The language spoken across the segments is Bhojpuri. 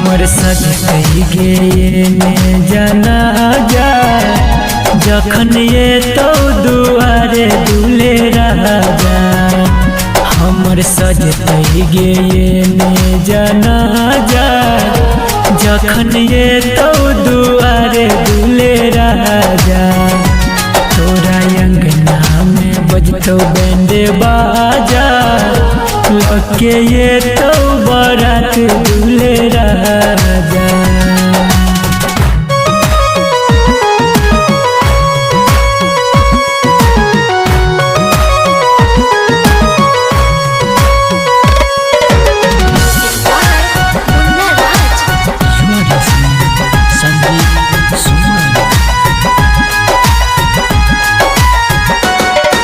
हमर सज गे ने जना जा जखन ये तो दुआरे दूल्हे राजा। हमर सज गे ने जना जा जखन ये तो दुआरे दूल्हे राजा। तोरा अंगना में बजतो बैंड बाजा लगे ये तो बारात दूल्हे राजा।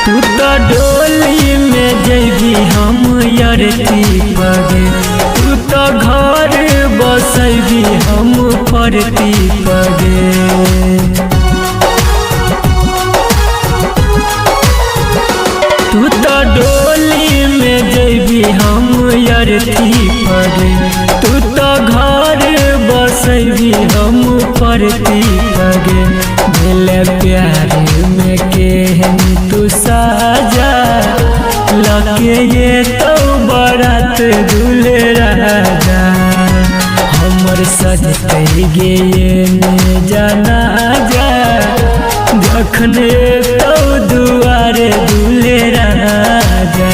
तू तो डोली में जैबी हम यरती पगे, तू तो घर बसैबी हम फरती पगे। तू तो डोली में जैबी हम यरती पगे, तू तो घर बसैबी हम फरती पगे। दिल प्यार में केहन तू साजा लगे ये तो बारात दूल्हे राजा। हमर सज गे ने जाना जा जखन तो दुआरे दूल्हे राजा।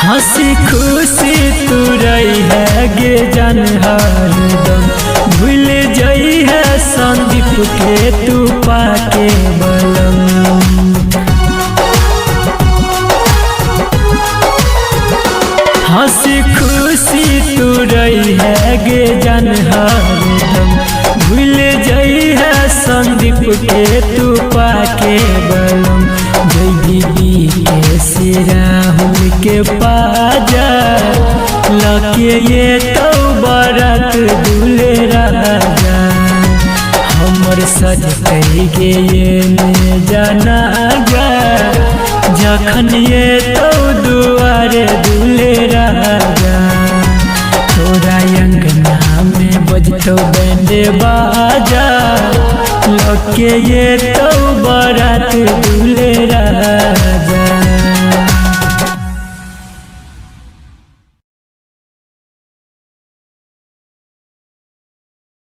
हंसी खुशी तू रही है गे जान हरदम, भूल जाई है संदीप के तू पाके बलम। हंसी खुशी तू रही है गे जान हरदम, भूल जाई है संदीप के तू पाके बलम। जय बीबी के राहुल के पाजा लगे ये तो बारात दूल्हे राजा। हमर सज गे ने जाना जा जखन ये तो दुआरे दूल्हे राजा। तोरा अंगना में बजतो बैंड बाजा लगे ये तो बारात